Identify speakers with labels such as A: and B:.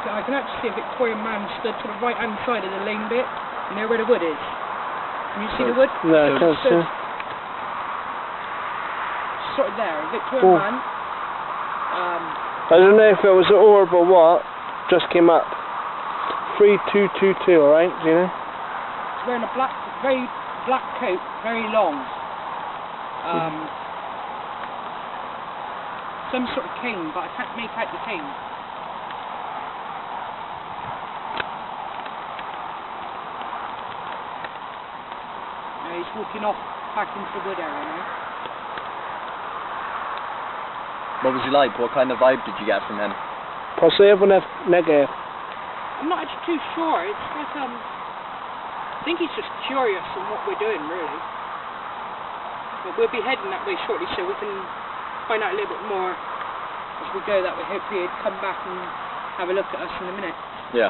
A: I can actually see a Victorian man stood to the right hand side of the lane bit. You know where the wood is? Can you see the wood?
B: No, I can't see.
A: Sort of there, a Victorian man.
B: I don't know if it was an orb or what. Just came up. 3222, alright? Do you know?
A: He's wearing a very black coat, very long. Some sort of cane, but I can't make out the cane. Now he's walking off back into the wood area now.
C: What was he like? What kind of vibe did you get from him?
B: Positive or negative?
A: I'm not actually too sure. It's like I think he's just curious on what we're doing, really. But we'll be heading that way shortly, so we can find out a little bit more as we go that way. Hopefully he'd come back and have a look at us in a minute.
C: Yeah.